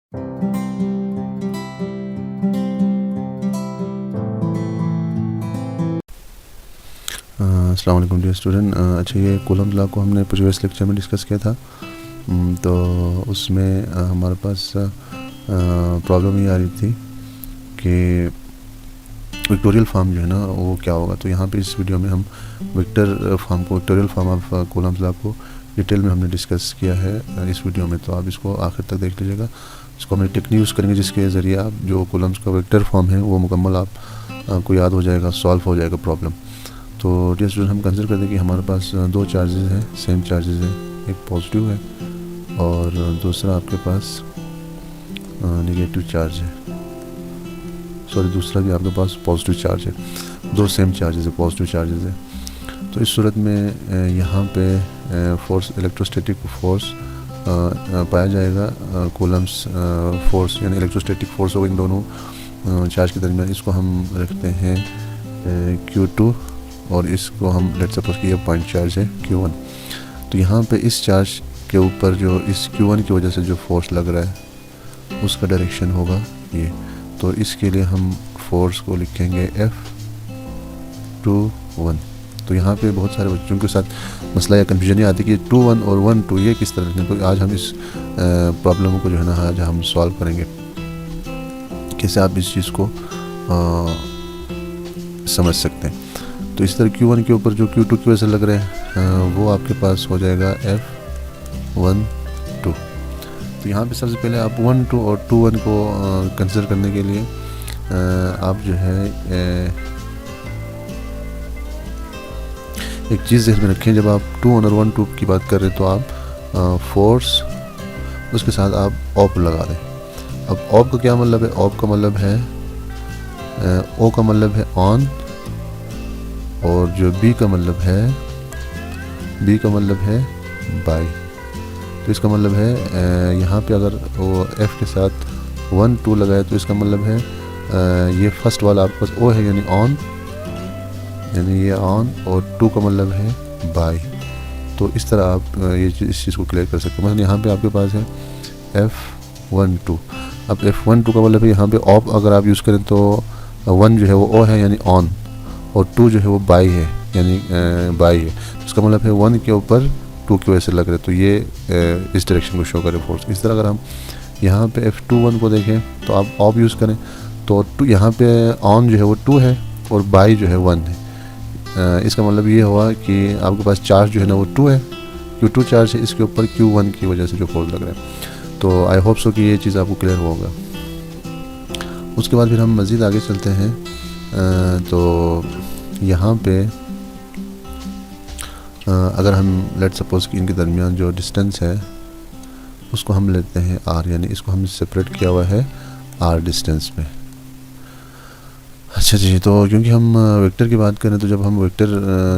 अस्सलाम वालेकुम dear student. अच्छा, ये कूलम्स लॉ को हमने प्रीवियस लेक्चर में डिस्कस किया था। तो उसमें हमारे पास प्रॉब्लम ये आ रही थी कि विक्टोरियल फॉर्म जो है ना वो क्या होगा। तो यहाँ पे इस वीडियो में हम विक्टोरियल फॉर्म ऑफ कूलम्स लॉ को डिटेल में हमने डिस्कस किया है इस वीडियो में। तो आप इसको आखिर तक देख लीजिएगा। इसको हम एक टेक्निक यूज़ करेंगे जिसके ज़रिए आप जो कूलम्स का वेक्टर फॉर्म है वो मुकम्मल आपको याद हो जाएगा, सॉल्व हो जाएगा प्रॉब्लम। तो डियर स्टूडेंट, हम कंसिडर करते हैं कि हमारे पास दो चार्जेस हैं, सेम चार्जेस हैं। एक पॉजिटिव है और दूसरा आपके पास नेगेटिव चार्ज है। सॉरी, दूसरा भी आपके पास पॉजिटिव चार्ज है। दो सेम चार्जेस है, पॉजिटिव चार्जेस है। तो इस सूरत में यहाँ पे फोर्स, इलेक्ट्रोस्टैटिक फोर्स पाया जाएगा। कूलम्स फोर्स यानी इलेक्ट्रोस्टैटिक फोर्स होगा इन दोनों चार्ज के दरमियान। इसको हम रखते हैं Q2 और इसको हम लेट्स सपोज कि ये पॉइंट चार्ज है Q1। तो यहाँ पे इस चार्ज के ऊपर जो इस Q1 की वजह से जो फोर्स लग रहा है उसका डायरेक्शन होगा ये। तो इसके लिए हम फोर्स को लिखेंगे F21। तो यहाँ पे बहुत सारे बच्चों के साथ मसला या कन्फ्यूजन ये आती है कि 2-1 और 1-2 ये किस तरह लिखें। तो आज हम इस प्रॉब्लम को जो है ना आज हम सॉल्व करेंगे, कैसे आप इस चीज़ को समझ सकते हैं। तो इस तरह Q1 के ऊपर जो Q2 की वजह से लग रहे हैं वो आपके पास हो जाएगा F12। तो यहाँ पे सबसे पहले आप 1-2 और 2-1 को कंसिडर करने के लिए आप जो है एक चीज़ ध्यान में रखें। जब आप 2-1 और 1-2 की बात कर रहे हैं तो आप फोर्स उसके साथ आप ऑप लगा दें। अब ऑप का क्या मतलब है? ऑप का मतलब है ओ का मतलब है ऑन, और जो बी का मतलब है बाय। तो इसका मतलब है यहाँ पे अगर वो एफ के साथ 1-2 लगाए तो इसका मतलब है ये फर्स्ट वाला आपके पास ओ है यानी ऑन, यानी ये ऑन, और 2 का मतलब है बाय। तो इस तरह आप इस चीज़ को क्लियर कर सकते हैं। मतलब यहाँ पे आपके पास है F12। अब F12 का मतलब है यहाँ पे ऑफ अगर आप यूज़ करें तो 1 जो है वो ओ है यानी ऑन, और 2 जो है वो बाई है यानी बाई है। इसका मतलब है 1 के ऊपर 2 की वजह से लग रहे। तो ये इस डायरेक्शन को शो करे फोर्स। इस तरह अगर हम यहाँ पे F21 को देखें तो आप ऑफ यूज़ करें तो यहाँ पे ऑन जो है वो 2 है और बाई जो है 1 है। इसका मतलब ये हुआ कि आपके पास चार्ज जो है ना वो 2 है, Q2 चार्ज है, इसके ऊपर Q1 की वजह से जो फोर्स लग रहा है। तो आई होप सो कि ये चीज़ आपको क्लियर होगा। उसके बाद फिर हम मज़ीद आगे चलते हैं। तो यहाँ पे अगर हम लेट सपोज कि इनके दरमियान जो डिस्टेंस है उसको हम लेते हैं R, यानी इसको हम सेपरेट किया हुआ है R डिस्टेंस में। अच्छा जी, तो क्योंकि हम वेक्टर की बात करें तो जब हम वेक्टर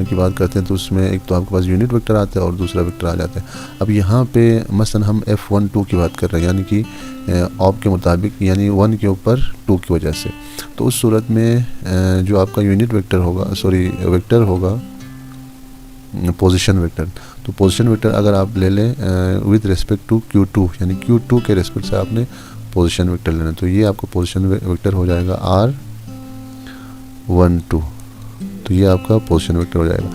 की बात करते हैं तो उसमें एक तो आपके पास यूनिट वेक्टर आता है और दूसरा वेक्टर आ जाता है। अब यहाँ पे मसलन हम F12 की बात कर रहे हैं, यानी कि ऑप के मुताबिक, यानी 1 के ऊपर 2 की वजह से। तो उस सूरत में जो आपका यूनिट वेक्टर होगा, सॉरी वेक्टर होगा पोजीशन वेक्टर। तो पोजीशन वेक्टर अगर आप ले लें विद रिस्पेक्ट टू Q2, यानी Q2 के रिस्पेक्ट से आपने पोजीशन वेक्टर लेना, तो ये आपका पोजीशन वेक्टर हो जाएगा R12। तो ये आपका पोजीशन वेक्टर हो जाएगा।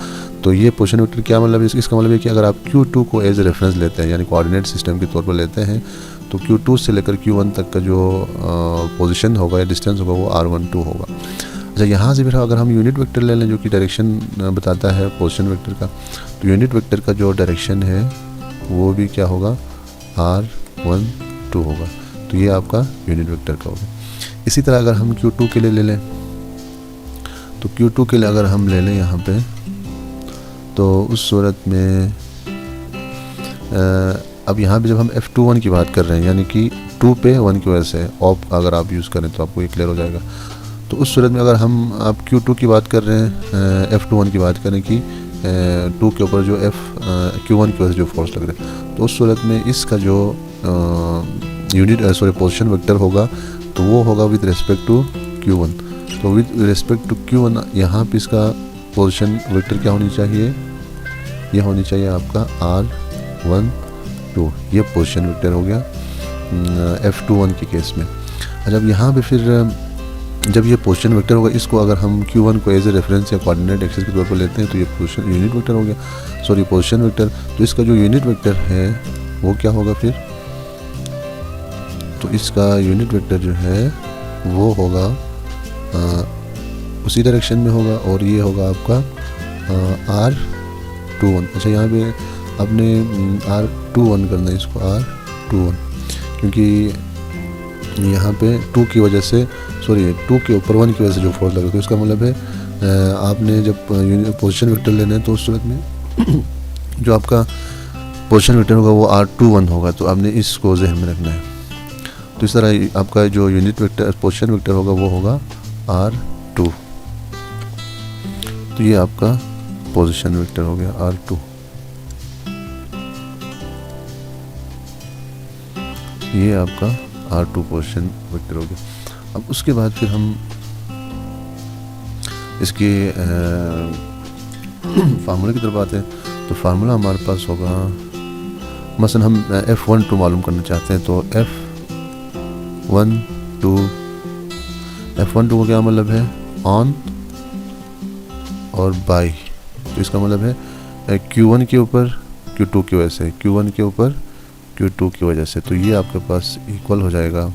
तो ये पोजीशन वेक्टर क्या मतलब है? इसका मतलब है कि अगर आप Q2 को एज ए रेफरेंस लेते हैं, यानी कोऑर्डिनेट सिस्टम के तौर पर लेते हैं, तो Q2 से लेकर Q1 तक का जो पोजीशन होगा या डिस्टेंस होगा वो R12 होगा। अच्छा, यहाँ से फिर अगर हम यूनिट वेक्टर ले लें जो कि डायरेक्शन बताता है पोजीशन वेक्टर का, तो यूनिट वेक्टर का जो डायरेक्शन है वो भी क्या होगा? R12 होगा। तो ये आपका यूनिट वेक्टर का होगा। इसी तरह अगर हम Q2 के लिए ले लें, तो Q2 के लिए अगर हम ले लें यहाँ पे, तो उस सूरत में अब यहाँ पे जब हम F21 की बात कर रहे हैं, यानी कि 2 पे 1 की वजह से ऑप अगर आप यूज़ करें तो आपको ये क्लियर हो जाएगा। तो उस सूरत में अगर हम आप Q2 की बात कर रहे हैं, F21 की बात करें कि 2 के ऊपर जो Q1 की वजह से जो फोर्स लग रहा है, तो उस सूरत में इसका जो पोजीशन वेक्टर होगा तो वो होगा विद रिस्पेक्ट टू Q1। तो विद रिस्पेक्ट टू Q1 यहाँ पे इसका पोजीशन वेक्टर क्या होनी चाहिए? ये होनी चाहिए आपका R12। ये पोजीशन वेक्टर हो गया। F21 के केस में। अच्छा, अब यहाँ पे फिर जब ये पोजीशन वेक्टर होगा, इसको अगर हम Q1 को एज ए रेफरेंस या कोऑर्डिनेट एक्सिस के तौर पर लेते हैं तो ये पोजीशन यूनिट वेक्टर हो गया, सॉरी पोजीशन वेक्टर। तो इसका जो यूनिट वेक्टर है वो क्या होगा फिर, तो इसका यूनिट वेक्टर जो है वो होगा उसी डायरेक्शन में होगा, और ये होगा आपका R21। अच्छा, यहाँ पे आपने R21 करना है, इसको R21, क्योंकि यहाँ पे 2 की वजह से, सॉरी 2 के ऊपर 1 की वजह से जो फोर्स लगा, तो इसका मतलब है आपने जब पोजीशन वेक्टर लेना है तो उस सूरत में जो आपका पोजीशन वेक्टर होगा वो R21 होगा, तो आपने इसको जहन में रखना है। तो इस तरह आपका जो यूनिट वेक्टर पोजीशन वेक्टर होगा वो होगा R2। तो ये आपका पोजीशन वेक्टर हो गया R2। ये आपका R2 पोजीशन वेक्टर हो गया। अब उसके बाद फिर हम इसके फार्मूले की तरफ आते हैं। तो फार्मूला हमारे पास होगा, मसलन हम F12 मालूम करना चाहते हैं, तो F12 का क्या मतलब है, ऑन और बाई। तो इसका मतलब है Q1 के ऊपर Q2 की वजह से, Q1 के ऊपर Q2 की वजह से। तो ये आपके पास इक्वल हो जाएगा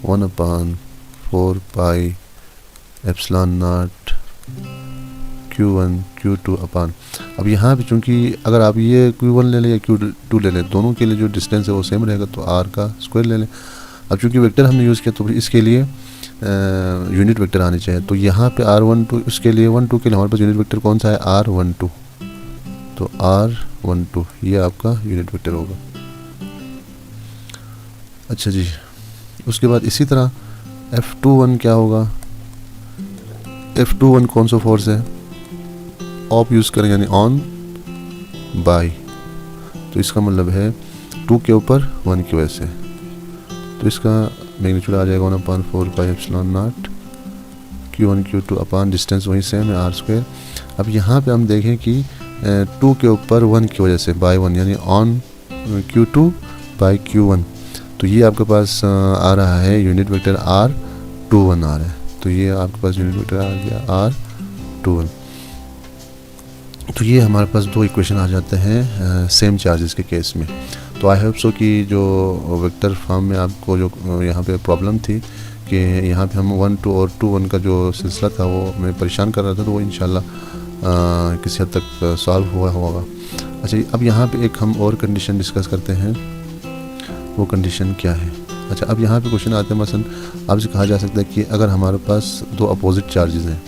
1/4 pi epsilon not Q1 Q2 अपान। अब यहाँ पे चूँकि अगर आप ये Q1 ले लें या Q2 ले लें, दोनों के लिए जो डिस्टेंस है वो सेम रहेगा, तो R का स्क्वायर ले लें। अब चूँकि वेक्टर हमने यूज़ किया तो इसके लिए यूनिट वेक्टर आने चाहिए। तो यहाँ पे R12 उसके लिए 1-2 के लिए हमारे पास यूनिट वेक्टर कौन सा है, R12। तो R12 ये आपका यूनिट वेक्टर होगा। अच्छा जी, उसके बाद इसी तरह F21 क्या होगा, F21 कौन सा फोर्स है, ऑप यूज़ करें यानी ऑन बाई। तो इसका मतलब है 2 के ऊपर 1 की वजह से, तो इसका मैग्नीट्यूड आ जाएगा 1/4 pi epsilon not Q1 Q2 upon distance वही सेम है R²। अब यहाँ पे हम देखें कि 2 के ऊपर 1 की वजह से बाई 1 यानी ऑन Q2 बाई Q1, तो ये आपके पास आ रहा है यूनिट वेक्टर R21 आ रहा है। तो ये आपके पास यूनिट वेक्टर आ गया R21। तो ये हमारे पास दो इक्वेशन आ जाते हैं सेम चार्जेस के केस में। तो आई होप सो कि जो वेक्टर फॉर्म में आपको जो यहाँ पे प्रॉब्लम थी कि यहाँ पे हम 1-2 और 2-1 का जो सिलसिला था वो मैं परेशान कर रहा था, तो वो इंशाल्लाह किसी हद तक सॉल्व हुआ होगा। अच्छा, अब यहाँ पे एक हम और कंडीशन डिस्कस करते हैं, वो कंडीशन क्या है। अच्छा, अब यहाँ पे क्वेश्चन आते हैं, मसलन आपसे कहा जा सकता है कि अगर हमारे पास दो अपोजिट चार्जेस हैं,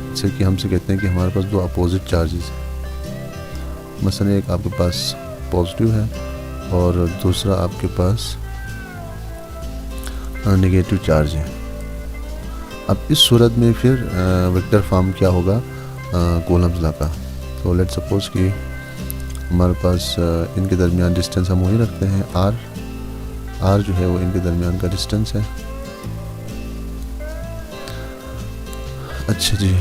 जैसे कि हमसे कहते हैं कि हमारे पास दो अपोजिट चार्जेस हैं, मसलन एक आपके पास पॉजिटिव है और दूसरा आपके पास नेगेटिव चार्ज है। अब इस सूरत में फिर वेक्टर फॉर्म क्या होगा कूलम्ब्स लॉ का। तो लेट्स सपोज कि हमारे पास इनके दरमियान डिस्टेंस हम वही रखते हैं R जो है वो इनके दरमियान का डिस्टेंस है। अच्छा जी,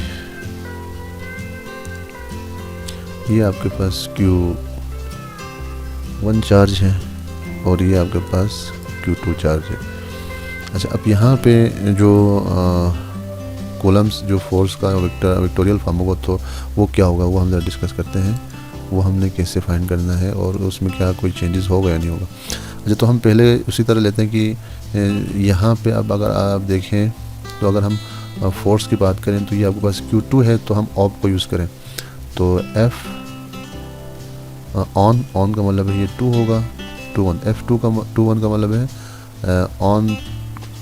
ये आपके पास Q1 चार्ज है और ये आपके पास Q2 चार्ज है। अच्छा, अब यहाँ पे जो कॉलम्स जो फोर्स का वेक्टोरियल फॉर्म होगा तो वो क्या होगा, वो हम ज़रा डिस्कस करते हैं, वो हमने कैसे फाइंड करना है और उसमें क्या कोई चेंजेस होगा या नहीं होगा। अच्छा, तो हम पहले उसी तरह लेते हैं कि यहाँ पे अब अगर आप देखें तो अगर हम फोर्स की बात करें तो ये आपके पास Q2 है, तो हम ऑप को यूज़ करें तो F ऑन का मतलब है ये 2 होगा, 2-1 F2 का मतलब है ऑन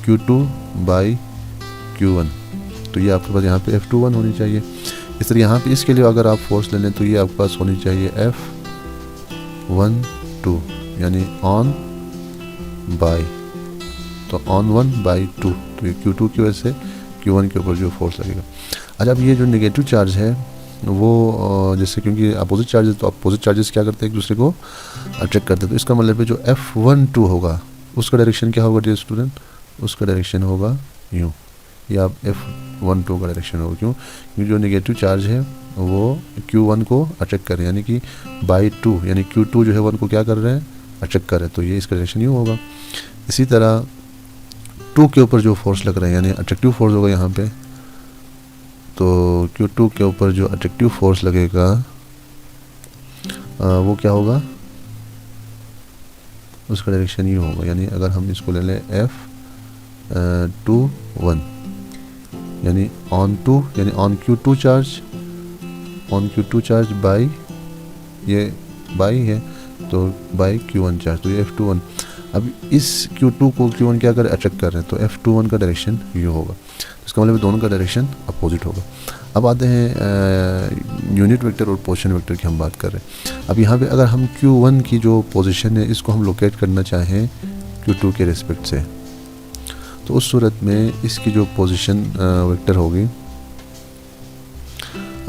Q2 बाई Q1। तो ये आपके पास यहाँ पे F21 होनी चाहिए। इस तरह यहाँ पे इसके लिए अगर आप फोर्स ले लें तो ये आपके पास होनी चाहिए F12 यानी ऑन बाई, तो ऑन 1 बाई 2, तो ये Q2 की वजह से Q1 के ऊपर जो फोर्स लगेगा। अच्छा, अब ये जो नेगेटिव चार्ज है वो जैसे क्योंकि अपोजिट चार्जेस, तो अपोजिट चार्जेस क्या करते हैं एक दूसरे को अट्रैक्ट करते हैं, तो इसका मतलब है जो F12 होगा उसका डायरेक्शन क्या होगा डियर स्टूडेंट, उसका डायरेक्शन होगा यूँ, या आप F12 का डायरेक्शन होगा। क्यों? क्योंकि जो नेगेटिव चार्ज है वो Q1 को अट्रैक्ट कर रहे हैं, यानी कि बाई 2 यानी Q2 जो है 1 को क्या कर रहे हैं अट्रैक्ट कर रहे हैं, तो ये इसका डायरेक्शन यूँ होगा। इसी तरह 2 के ऊपर जो फोर्स लग रहा है यानी अट्रैक्टिव फोर्स होगा यहाँ पे, तो Q2 के ऊपर जो अट्रैक्टिव फोर्स लगेगा वो क्या होगा, उसका डायरेक्शन ये होगा। यानी अगर हम इसको ले लें F21 यानी ऑन टू यानी ऑन Q2 चार्ज बाई ये बाई है तो बाई Q1 चार्ज, तो ये F21। अब इस Q2 को Q1 क्या कर अट्रैक्ट कर रहे हैं, तो F21 का डायरेक्शन ये होगा। इसका मतलब दोनों का डायरेक्शन अपोजिट होगा। अब आते हैं यूनिट वेक्टर और पोजीशन वेक्टर की हम बात कर रहे हैं। अब यहाँ पे अगर हम Q1 की जो पोजीशन है इसको हम लोकेट करना चाहें Q2 के रिस्पेक्ट से, तो उस सूरत में इसकी जो पोजीशन वेक्टर होगी,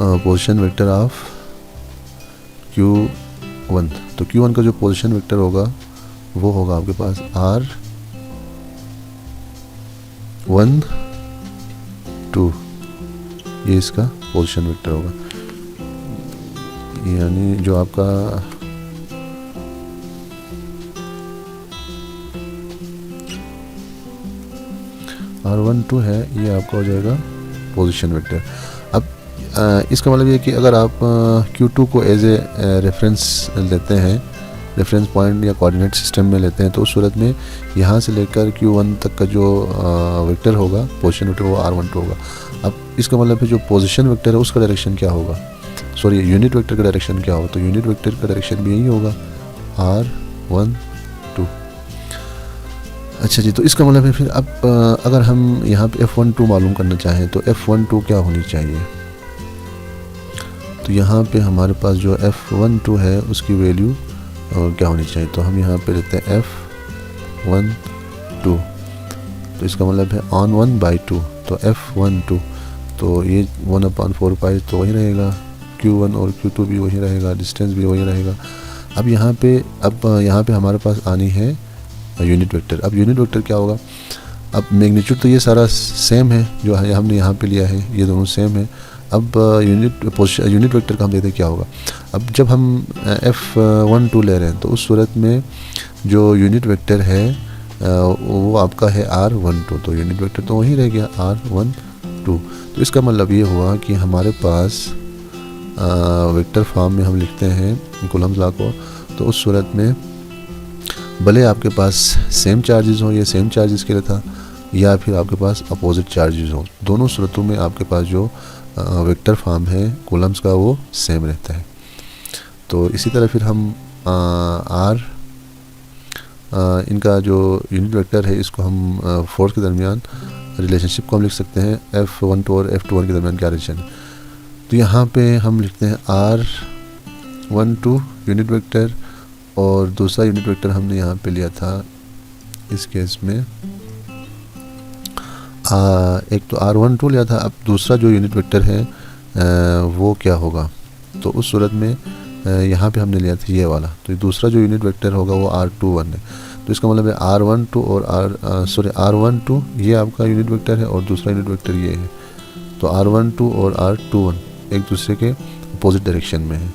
पोजीशन वेक्टर ऑफ Q1, तो Q1 का जो पोजीशन वेक्टर होगा वो होगा आपके पास R12, ये इसका पोजीशन वेक्टर होगा। यानी जो आपका R12 है ये आपका हो जाएगा पोजीशन वेक्टर। अब इसका मतलब ये कि अगर आप Q2 को एज ए रेफरेंस लेते हैं, रेफरेंस पॉइंट या कोऑर्डिनेट सिस्टम में लेते हैं, तो उस सूरत में यहाँ से लेकर Q1 तक का जो वेक्टर होगा, पोजीशन वेक्टर, वो R12 होगा। अब इसका मतलब है जो पोजीशन वेक्टर है उसका डायरेक्शन क्या होगा, सॉरी यूनिट वेक्टर का डायरेक्शन क्या होगा, तो यूनिट वेक्टर का डायरेक्शन भी यही होगा R12। अच्छा जी, तो इसका मतलब है फिर अब अगर हम यहाँ पे F12 मालूम करना चाहें तो F12 क्या होनी चाहिए, तो यहाँ पे हमारे पास जो F12 है उसकी वैल्यू क्या होनी चाहिए, तो हम यहाँ पे लेते हैं F12, तो इसका मतलब है on 1/2, तो F12, तो ये 1/4 तो वही रहेगा, Q1 और Q2 भी वही रहेगा, डिस्टेंस भी वही रहेगा। अब यहाँ पे हमारे पास आनी है यूनिट वेक्टर। अब यूनिट वेक्टर क्या होगा, अब मैग्नीट्यूड तो ये सारा सेम है जो है हमने यहाँ पे लिया है, ये दोनों सेम है। अब यूनिट वेक्टर का हम देखते हैं क्या होगा। अब जब हम F12 ले रहे हैं तो उस सूरत में जो यूनिट वेक्टर है वो आपका है R12, तो यूनिट वेक्टर तो वही रह गया R12। तो इसका मतलब ये हुआ कि हमारे पास वेक्टर फॉर्म में हम लिखते हैं कूलम्स लॉ को, तो उस सूरत में भले आपके पास सेम चार्जेस हो, ये सेम चार्जेस के लिए था, या फिर आपके पास अपोजिट चार्जेस हो, दोनों सूरतों में आपके पास जो वेक्टर फॉर्म है कूलम्स का वो सेम रहता है। तो इसी तरह फिर हम इनका जो यूनिट वेक्टर है इसको हम फोर्स के दरमियान रिलेशनशिप को हम लिख सकते हैं F12 और F21 के दरमियान क्या रिलेशन है। तो यहाँ पे हम लिखते हैं R12 यूनिट वेक्टर, और दूसरा यूनिट वेक्टर हमने यहाँ पे लिया था इस केस में एक तो R12 लिया था। अब दूसरा जो यूनिट वेक्टर है वो क्या होगा, तो उस सूरत में यहाँ पे हमने लिया था ये वाला, तो दूसरा जो यूनिट वेक्टर होगा वो R21 है। तो इसका मतलब है R12 और R12 ये आपका यूनिट वेक्टर है और दूसरा यूनिट वेक्टर ये है, तो R12 और R21 एक दूसरे के अपोजिट डायरेक्शन में है।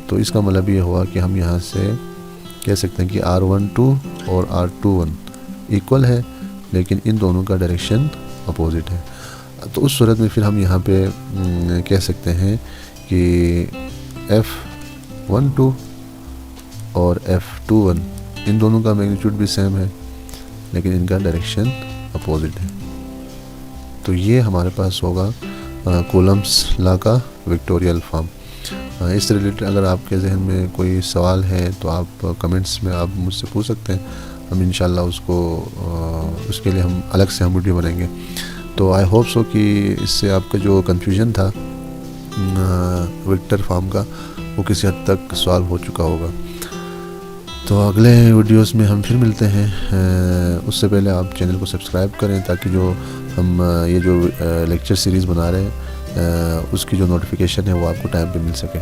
तो इसका मतलब ये हुआ कि हम यहाँ से कह सकते हैं कि R12 और R21 इक्वल है, लेकिन इन दोनों का डायरेक्शन अपोजिट है। तो उस सूरत में फिर हम यहाँ पे कह सकते हैं कि F12 और F21 इन दोनों का मैग्नीट्यूड भी सेम है, लेकिन इनका डायरेक्शन अपोजिट है। तो ये हमारे पास होगा कूलम्स लॉ का विक्टोरियल फॉर्म। इससे रिलेटेड अगर आपके जहन में कोई सवाल है तो आप कमेंट्स में आप मुझसे पूछ सकते हैं, हम इंशाल्लाह उसके लिए हम अलग से हम वीडियो बनाएंगे। तो आई होप सो कि इससे आपका जो कन्फ्यूजन था वेक्टर फॉर्म का वो किसी हद तक सॉल्व हो चुका होगा। तो अगले वीडियोस में हम फिर मिलते हैं। उससे पहले आप चैनल को सब्सक्राइब करें ताकि जो हम ये जो लेक्चर सीरीज़ बना रहे हैं उसकी जो नोटिफिकेशन है वो आपको टाइम पे मिल सके।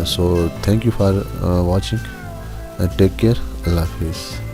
So thank you for watching, take care, अल्लाह हाफिज़।